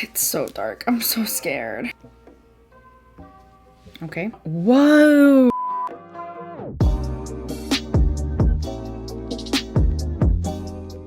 It's so dark. I'm so scared. Okay. Whoa.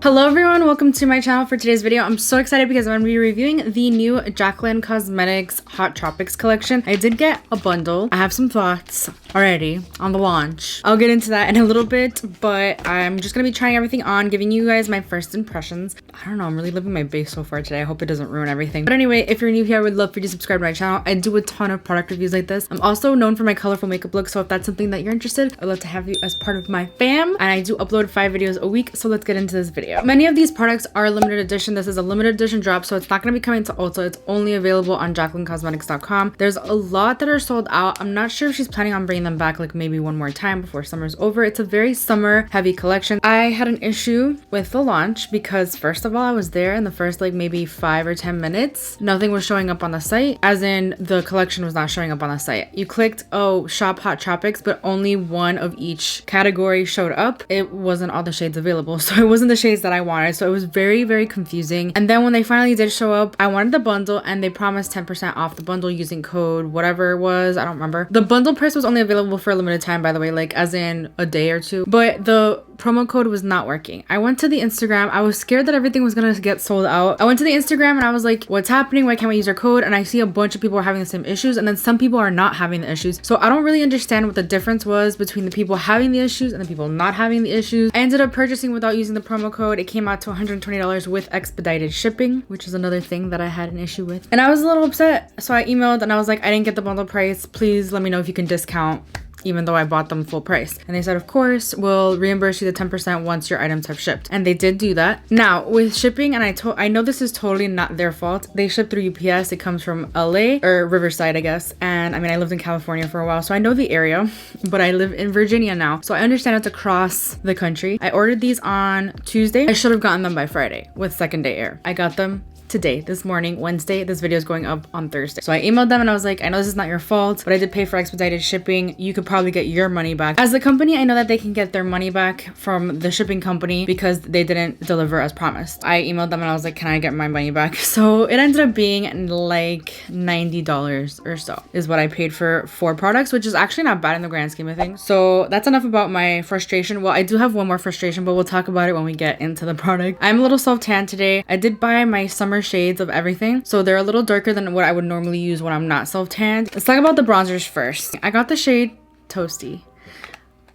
Hello everyone, welcome to my channel for today's video. I'm so excited because I'm going to be reviewing the new Jaclyn Cosmetics Haute Tropics collection. I did get a bundle. I have some thoughts already on the launch. I'll get into that in a little bit, but I'm just going to be trying everything on, giving you guys my first impressions. I don't know, I'm really living my base so far today. I hope it doesn't ruin everything. But anyway, if you're new here, I would love for you to subscribe to my channel. I do a ton of product reviews like this. I'm also known for my colorful makeup look, so if that's something that you're interested, I'd love to have you as part of my fam. And I do upload 5 videos a week, so let's get into this video. Many of these products are limited edition. This is a limited edition drop, so it's not going to be coming to Ulta. It's only available on jaclyncosmetics.com. There's a lot that are sold out. I'm not sure if she's planning on bringing them back like maybe one more time before summer's over. It's a very summer heavy collection. I had an issue with the launch because first of all, I was there in the first like maybe 5 or 10 minutes. Nothing was showing up on the site, as in the collection was not showing up on the site. You clicked, oh, shop Haute Tropics, but only one of each category showed up. It wasn't all the shades available, so it wasn't the shades that I wanted. So it was very, very confusing. And then when they finally did show up, I wanted the bundle and they promised 10% off the bundle using code whatever it was. I don't remember. The bundle price was only available for a limited time, by the way, like as in a day or two, but the promo code was not working. I went to the Instagram. I was scared that everything was gonna get sold out. I went to the Instagram and I was like, what's happening? Why can't we use our code? And I see a bunch of people are having the same issues, and then some people are not having the issues. So I don't really understand what the difference was between the people having the issues and the people not having the issues. I ended up purchasing without using the promo code. It came out to $120 with expedited shipping, which is another thing that I had an issue with. And I was a little upset. So I emailed and I was like, I didn't get the bundle price. Please let me know if you can discount, even though I bought them full price. And they said, of course, we'll reimburse you the 10% once your items have shipped. And they did do that. Now with shipping, and I know this is totally not their fault. They ship through UPS. It comes from LA or Riverside, I guess. And I mean, I lived in California for a while, so I know the area, but I live in Virginia now. So I understand it's across the country. I ordered these on Tuesday. I should have gotten them by Friday with second day air. I got them today, this morning, Wednesday. This video is going up on Thursday. So I emailed them and I was like, I know this is not your fault, but I did pay for expedited shipping. You could probably get your money back. As the company, I know that they can get their money back from the shipping company because they didn't deliver as promised. I emailed them and I was like, can I get my money back? So it ended up being like $90 or so is what I paid for 4 products, which is actually not bad in the grand scheme of things. So that's enough about my frustration. Well, I do have one more frustration, but we'll talk about it when we get into the product. I'm a little self-tan today. I did buy my summer shades of everything, so they're a little darker than what I would normally use when I'm not self-tanned. Let's talk about the bronzers first. I got the shade Toasty.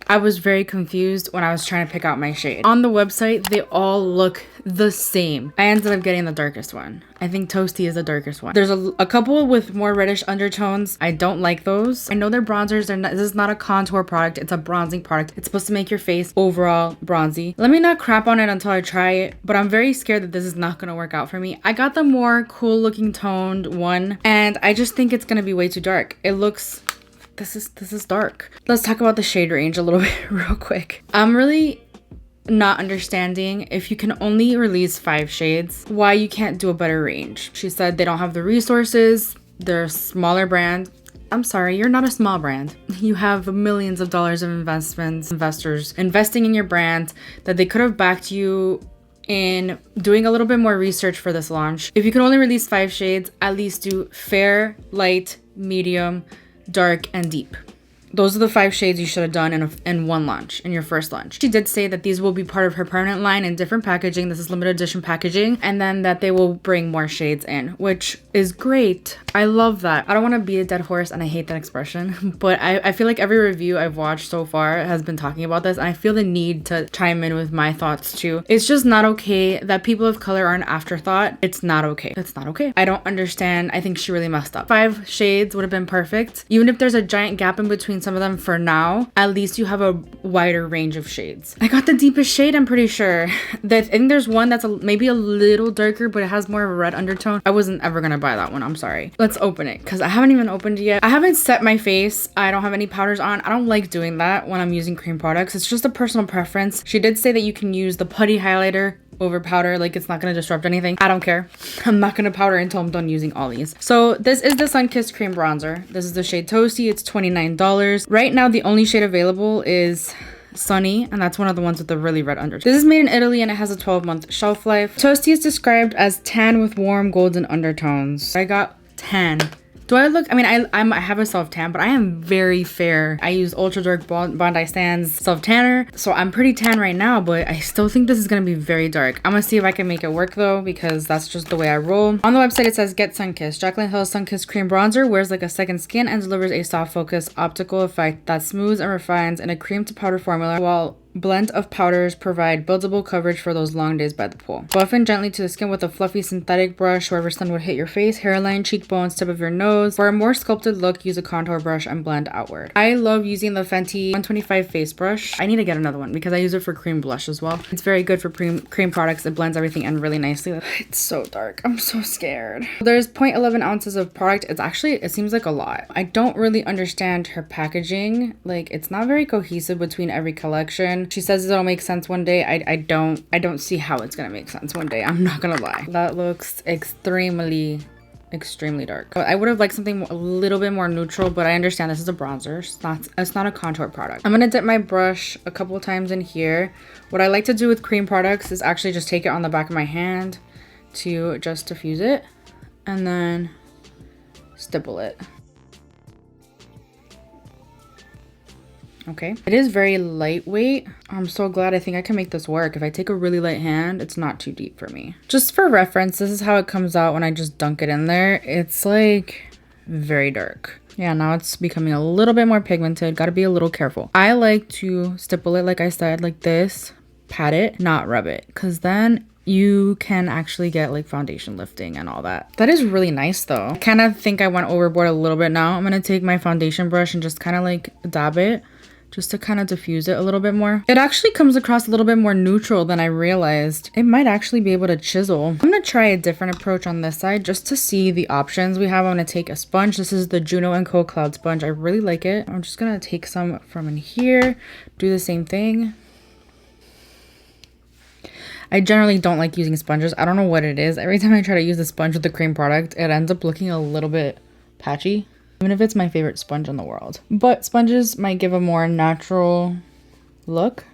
I was very confused when I was trying to pick out my shade. On the website, they all look the same. I ended up getting the darkest one. I think Toasty is the darkest one. There's a couple with more reddish undertones. I don't like those. I know they're bronzers. This is not a contour product. It's a bronzing product. It's supposed to make your face overall bronzy. Let me not crap on it until I try it, but I'm very scared that this is not gonna work out for me. I got the more cool looking toned one, and I just think it's gonna be way too dark. It looks... This is dark. Let's talk about the shade range a little bit real quick. I'm really not understanding, if you can only release 5 shades, why you can't do a better range. She said they don't have the resources. They're a smaller brand. I'm sorry, you're not a small brand. You have millions of dollars of investors investing in your brand that they could have backed you in doing a little bit more research for this launch. If you can only release 5 shades, at least do fair, light, medium, dark, and deep. Those are the 5 shades you should have done in one launch, in your first launch. She did say that these will be part of her permanent line in different packaging. This is limited edition packaging, and then that they will bring more shades in, which is great. I love that. I don't want to beat a dead horse, and I hate that expression, but I feel like every review I've watched so far has been talking about this, and I feel the need to chime in with my thoughts too. It's just not okay that people of color are an afterthought. It's not okay. It's not okay. I don't understand. I think she really messed up. 5 shades would have been perfect. Even if there's a giant gap in between some of them for now, at least you have a wider range of shades. I got the deepest shade, I'm pretty sure. I think there's one that's maybe a little darker, but it has more of a red undertone. I wasn't ever gonna buy that one. I'm sorry. Let's open it because I haven't even opened it yet. I haven't set my face. I don't have any powders on. I don't like doing that when I'm using cream products. It's just a personal preference. She did say that you can use the putty highlighter over powder, like it's not gonna disrupt anything. I don't care. I'm not gonna powder until I'm done using all these. So this is the Sun-Kissed Cream Bronzer. This is the shade Toasty. It's $29. Right now, the only shade available is Sunny, and that's one of the ones with the really red undertone. This is made in Italy and it has a 12-month shelf life. Toasty is described as tan with warm golden undertones. I got tan. Do I look, I mean, I have a self tan, but I am very fair. I use Ultra Dark Bondi Sands self tanner, so I'm pretty tan right now, but I still think this is gonna be very dark. I'm gonna see if I can make it work though, because that's just the way I roll. On the website, it says get Sunkissed. Jaclyn Hill's Sunkissed cream bronzer wears like a second skin and delivers a soft focus optical effect that smooths and refines in a cream to powder formula, while blend of powders provide buildable coverage for those long days by the pool. Buff in gently to the skin with a fluffy synthetic brush wherever sun would hit your face, hairline, cheekbones, tip of your nose. For a more sculpted look, use a contour brush and blend outward. I love using the Fenty 125 face brush. I need to get another one because I use it for cream blush as well. It's very good for cream products. It blends everything in really nicely. It's so dark. I'm so scared. There's 0.11 ounces of product. It's actually, it seems like a lot. I don't really understand her packaging. Like, it's not very cohesive between every collection. She says it'll make sense one day. I don't see how it's gonna make sense one day. I'm not gonna lie. That looks extremely dark. I would have liked something a little bit more neutral, but I understand this is a bronzer. It's not a contour product. I'm gonna dip my brush a couple times in here. What I like to do with cream products is actually just take it on the back of my hand to just diffuse it and then stipple it. Okay, it is very lightweight. I'm so glad. I think I can make this work. If I take a really light hand, it's not too deep for me. Just for reference, this is how it comes out when I just dunk it in there. It's like very dark. Yeah, now it's becoming a little bit more pigmented. Got to be a little careful. I like to stipple it, like I said, like this, pat it, not rub it, because then you can actually get like foundation lifting and all that. That is really nice though. I kind of think I went overboard a little bit now. I'm going to take my foundation brush and just kind of like dab it, just to kind of diffuse it a little bit more. It actually comes across a little bit more neutral than I realized. It might actually be able to chisel. I'm gonna try a different approach on this side just to see the options we have. I'm gonna take a sponge. This is the Juno & Co. Cloud Sponge. I really like it. I'm just gonna take some from in here, do the same thing. I generally don't like using sponges. I don't know what it is. Every time I try to use a sponge with the cream product, it ends up looking a little bit patchy. Even if it's my favorite sponge in the world. But sponges might give a more natural look.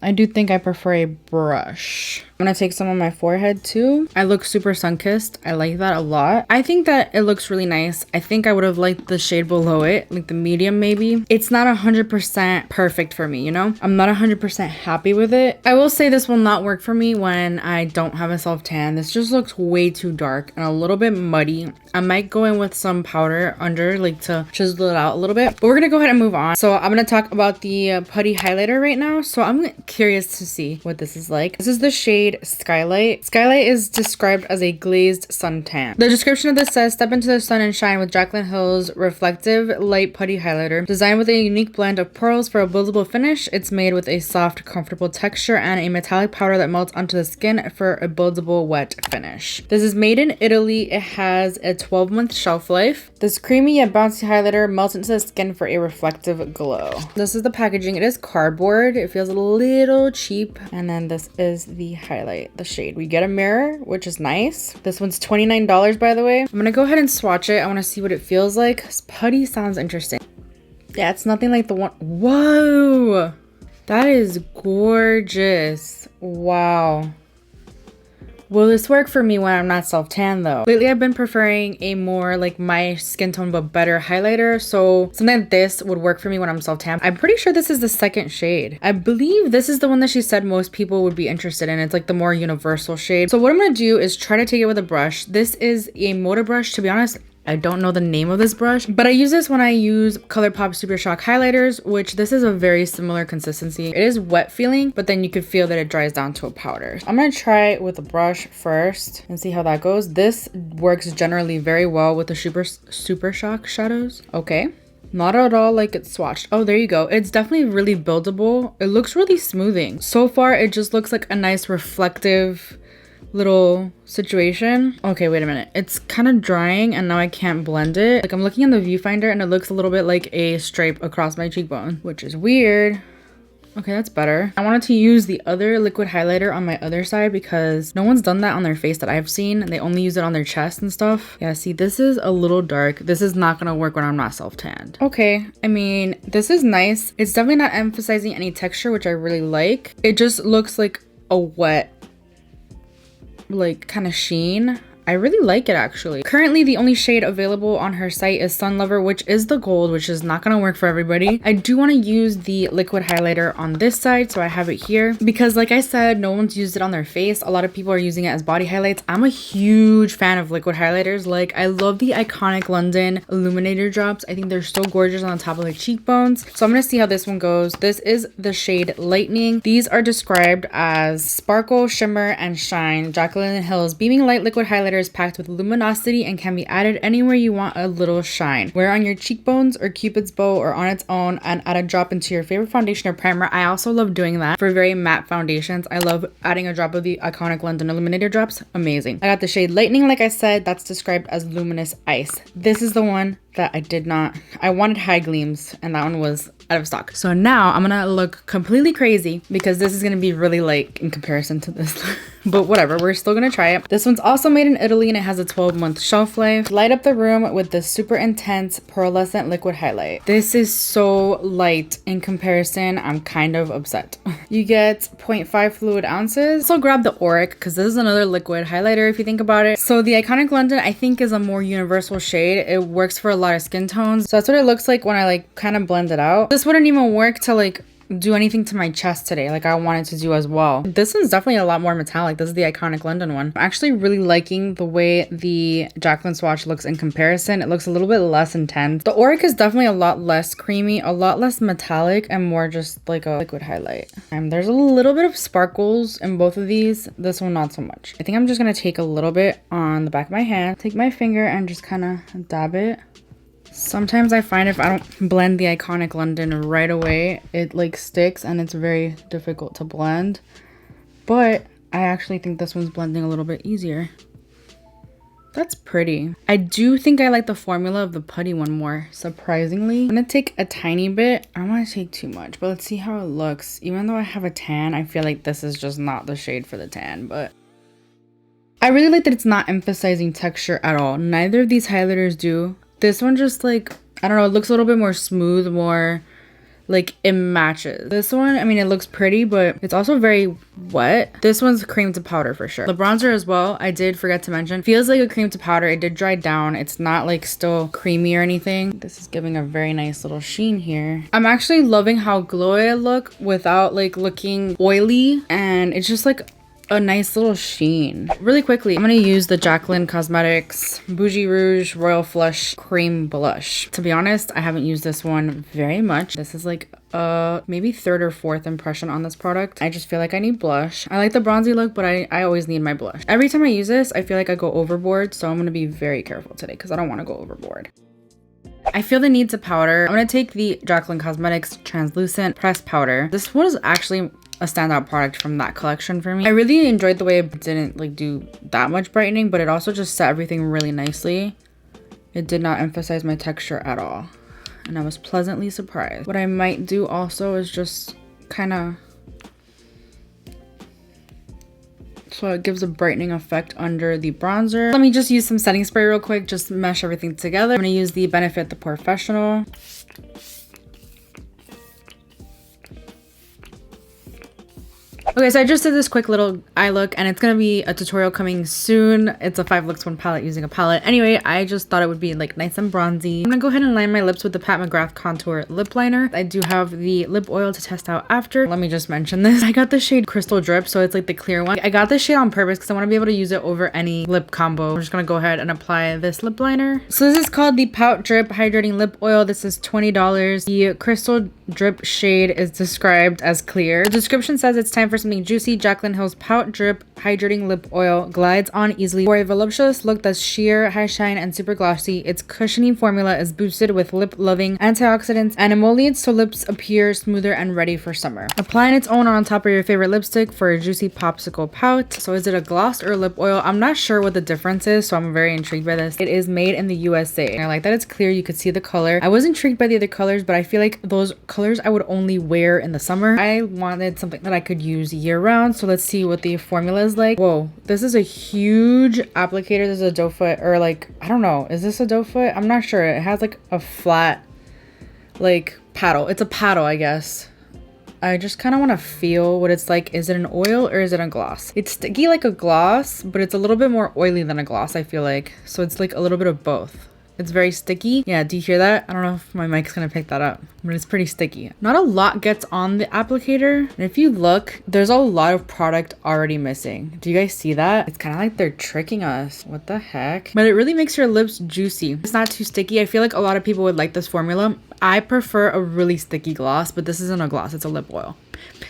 I do think I prefer a brush. I'm gonna take some on my forehead too. I look super sun-kissed. I like that a lot. I think that it looks really nice. I think I would have liked the shade below it, like the medium maybe. It's not 100% perfect for me, you know? I'm not 100% happy with it. I will say this will not work for me when I don't have a self-tan. This just looks way too dark and a little bit muddy. I might go in with some powder under, like to chisel it out a little bit. But we're gonna go ahead and move on. So I'm gonna talk about the putty highlighter right now. So I'm curious to see what this is like. This is the shade Skylight. Skylight is described as a glazed suntan. The description of this says, step into the sun and shine with Jaclyn Hill's reflective light putty highlighter. Designed with a unique blend of pearls for a buildable finish, it's made with a soft, comfortable texture and a metallic powder that melts onto the skin for a buildable wet finish. This is made in Italy. It has a 12-month shelf life. This creamy yet bouncy highlighter melts into the skin for a reflective glow. This is the packaging. It is cardboard. It feels a little cheap. And then this is the highlight, the shade. We get a mirror, which is nice. This one's $29, by the way. I'm gonna go ahead and swatch it. I want to see what it feels like. This putty sounds interesting. Yeah, it's nothing like the one. Whoa, that is gorgeous. Wow. Will this work for me when I'm not self-tan though? Lately, I've been preferring a more like my skin tone but better highlighter. So something like this would work for me when I'm self-tan. I'm pretty sure this is the second shade. I believe this is the one that she said most people would be interested in. It's like the more universal shade. So what I'm gonna do is try to take it with a brush. This is a motor brush. To be honest, I don't know the name of this brush, but I use this when I use ColourPop Super Shock highlighters, which this is a very similar consistency. It is wet feeling, but then you could feel that it dries down to a powder. I'm gonna try it with a brush first and see how that goes. This works generally very well with the Super Shock shadows. Okay. Not at all like it's swatched. Oh, there you go. It's definitely really buildable. It looks really smoothing. So far, it just looks like a nice reflective little situation. Okay, wait a minute. It's kind of drying and now I can't blend it. Like I'm looking in the viewfinder and it looks a little bit like a stripe across my cheekbone, which is weird. Okay, that's better. I wanted to use the other liquid highlighter on my other side because no one's done that on their face that I've seen. They only use it on their chest and stuff. Yeah, see, this is a little dark. This is not gonna work when I'm not self-tanned. Okay, I mean, this is nice. It's definitely not emphasizing any texture, which I really like. It just looks like a wet, like, kind of sheen. I really like it actually. Currently, the only shade available on her site is Sun Lover, which is the gold, which is not gonna work for everybody. I do want to use the liquid highlighter on this side, so I have it here because like I said, no one's used it on their face. A lot of people are using it as body highlights. I'm a huge fan of liquid highlighters. Like, I love the iconic London illuminator drops. I think they're so gorgeous on the top of the cheekbones. So I'm gonna see how this one goes. This is the shade Lightning. These are described as sparkle, shimmer, and shine. Jaclyn Hill's beaming light liquid highlighter is packed with luminosity and can be added anywhere you want a little shine. Wear on your cheekbones or cupid's bow or on its own and add a drop into your favorite foundation or primer. I also love doing that for very matte foundations. I love adding a drop of the iconic London illuminator drops. Amazing. I got the shade Lightning, like I said, that's described as luminous ice. This is the one that I wanted high gleams and that one was out of stock. So now I'm gonna look completely crazy because this is gonna be really light in comparison to this. But whatever, we're still gonna try it. This one's also made in Italy and it has a 12-month shelf life. Light up the room with this super intense pearlescent liquid highlight. This is so light in comparison. I'm kind of upset. You get 0.5 fluid ounces. So grab the Auric because this is another liquid highlighter if you think about it. So the iconic London I think is a more universal shade. It works for a lot of skin tones. So that's what it looks like when I like kind of blend it out. This wouldn't even work to like do anything to my chest today like I wanted to do as well. This one's definitely a lot more metallic. This is the iconic London one. I'm actually really liking the way the Jaclyn swatch looks in comparison. It looks a little bit less intense. The Auric is definitely a lot less creamy, a lot less metallic, and more just like a liquid highlight. There's a little bit of sparkles in both of these. This one not so much. I think I'm just gonna take a little bit on the back of my hand, take my finger and just kind of dab it. Sometimes I find if I don't blend the iconic London right away, it like sticks and it's very difficult to blend. But I actually think this one's blending a little bit easier. That's pretty. I do think I like the formula of the putty one more, surprisingly. I'm gonna take a tiny bit. I don't want to take too much, but let's see how it looks. Even though I have a tan, I feel like this is just not the shade for the tan, but I really like that it's not emphasizing texture at all. Neither of these highlighters do. This one just like, I don't know, it looks a little bit more smooth, more like it matches. This one, I mean, it looks pretty, but it's also very wet. This one's cream to powder for sure. The bronzer as well, I did forget to mention, feels like a cream to powder. It did dry down. It's not like still creamy or anything. This is giving a very nice little sheen here. I'm actually loving how glowy I look without like looking oily, and it's just like a nice little sheen. Really quickly, I'm gonna use the Jaclyn Cosmetics Bougie Rouge Royal Flush Cream Blush. To be honest, I haven't used this one very much. This is like maybe third or fourth impression on this product. I just feel like I need blush. I like the bronzy look, but I always need my blush. Every time I use this, I feel like I go overboard, so I'm gonna be very careful today because I don't want to go overboard. I feel the need to powder. I'm gonna take the Jaclyn Cosmetics Translucent Pressed Powder. This one is actually a standout product from that collection for me. I really enjoyed the way it didn't like do that much brightening, but it also just set everything really nicely. It did not emphasize my texture at all, and I was pleasantly surprised. What I might do also is just kind of so it gives a brightening effect under the bronzer. Let me just use some setting spray real quick, just mesh everything together. I'm gonna use the Benefit the Professional. Okay, so I just did this quick little eye look, and it's gonna be a tutorial coming soon. It's a 5 looks 1 palette using a palette. Anyway, I just thought it would be like nice and bronzy. I'm gonna go ahead and line my lips with the Pat McGrath Contour Lip Liner. I do have the lip oil to test out after. Let me just mention this. I got the shade Crystal Drip, so it's like the clear one. I got this shade on purpose because I want to be able to use it over any lip combo. I'm just gonna go ahead and apply this lip liner. So this is called the POUT Drip Hydrating Lip Oil. This is $20. The Crystal Drip shade is described as clear. The description says it's time for something juicy, Jaclyn Hill's Pout Drip Hydrating Lip Oil glides on easily for a voluptuous look that's sheer, high shine, and super glossy. Its cushioning formula is boosted with lip-loving antioxidants and emollients so lips appear smoother and ready for summer. Applying its own on top of your favorite lipstick for a juicy popsicle pout. So is it a gloss or a lip oil? I'm not sure what the difference is, so I'm very intrigued by this. It is made in the USA. And I like that it's clear. You could see the color. I was intrigued by the other colors, but I feel like those colors I would only wear in the summer. I wanted something that I could use year round. So let's see what the formula is like. Whoa, this is a huge applicator. This is a doe foot, or like, I don't know. Is this a doe foot? I'm not sure. It has like a flat, like, paddle. It's a paddle, I guess. I just kind of want to feel what it's like. Is it an oil or is it a gloss? It's sticky like a gloss, but it's a little bit more oily than a gloss, I feel like. So it's like a little bit of both. It's very sticky. Yeah, do you hear that? I don't know if my mic's gonna pick that up, but it's pretty sticky. Not a lot gets on the applicator. And if you look, there's a lot of product already missing. Do you guys see that? It's kind of like they're tricking us. What the heck? But it really makes your lips juicy. It's not too sticky. I feel like a lot of people would like this formula. I prefer a really sticky gloss, but this isn't a gloss, it's a lip oil.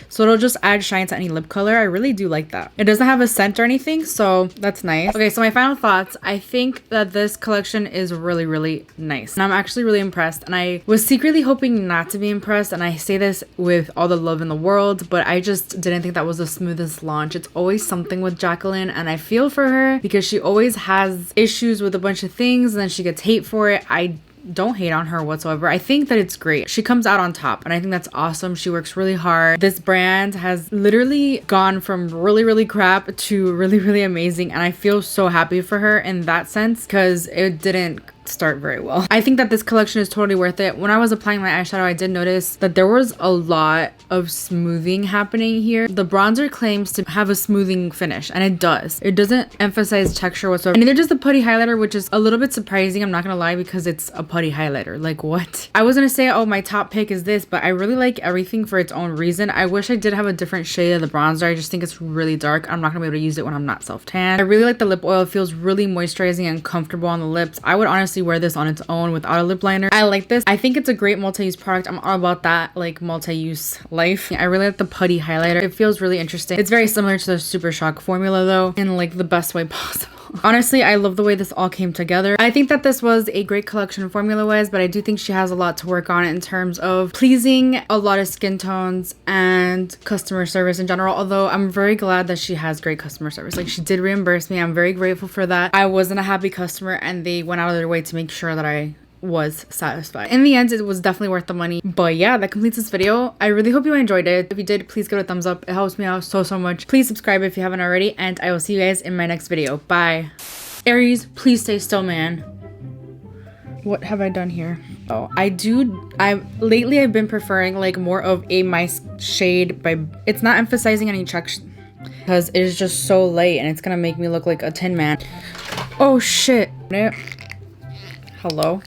So it'll just add shine to any lip color. I really do like that. It doesn't have a scent or anything, so that's nice. Okay, so my final thoughts. I think that this collection is really, really nice. And I'm actually really impressed. And I was secretly hoping not to be impressed. And I say this with all the love in the world, but I just didn't think that was the smoothest launch. It's always something with Jaclyn, and I feel for her because she always has issues with a bunch of things and then she gets hate for it. I don't hate on her whatsoever. I think that it's great. She comes out on top and I think that's awesome. She works really hard. This brand has literally gone from really, really crap to really, really amazing. And I feel so happy for her in that sense because it didn't start very well. I think that this collection is totally worth it. When I was applying my eyeshadow, I did notice that there was a lot of smoothing happening here. The bronzer claims to have a smoothing finish, and it does. It doesn't emphasize texture whatsoever. And neither does the putty highlighter, which is a little bit surprising, I'm not gonna lie, because it's a putty highlighter. Like, what? I was gonna say, oh, my top pick is this, but I really like everything for its own reason. I wish I did have a different shade of the bronzer. I just think it's really dark. I'm not gonna be able to use it when I'm not self-tan. I really like the lip oil. It feels really moisturizing and comfortable on the lips. I would honestly wear this on its own without a lip liner. I like this. I think it's a great multi-use product. I'm all about that, like, multi-use life. I really like the putty highlighter. It feels really interesting. It's very similar to the Super Shock formula though, in like the best way possible. Honestly, I love the way this all came together. I think that this was a great collection formula wise, but I do think she has a lot to work on in terms of pleasing a lot of skin tones and customer service in general. Although I'm very glad that she has great customer service. Like, she did reimburse me. I'm very grateful for that. I wasn't a happy customer and they went out of their way to make sure that I was satisfied. In the end, it was definitely worth the money. But yeah, that completes this video. I really hope you enjoyed it. If you did, please give it a thumbs up. It helps me out so much. Please subscribe if you haven't already, and I will see you guys in my next video. Bye. Aries, please stay still, man. What have I done here? Oh, lately I've been preferring like more of a mice shade by, it's not emphasizing any checks because it is just so light and it's gonna make me look like a tin man. Oh shit. Hello.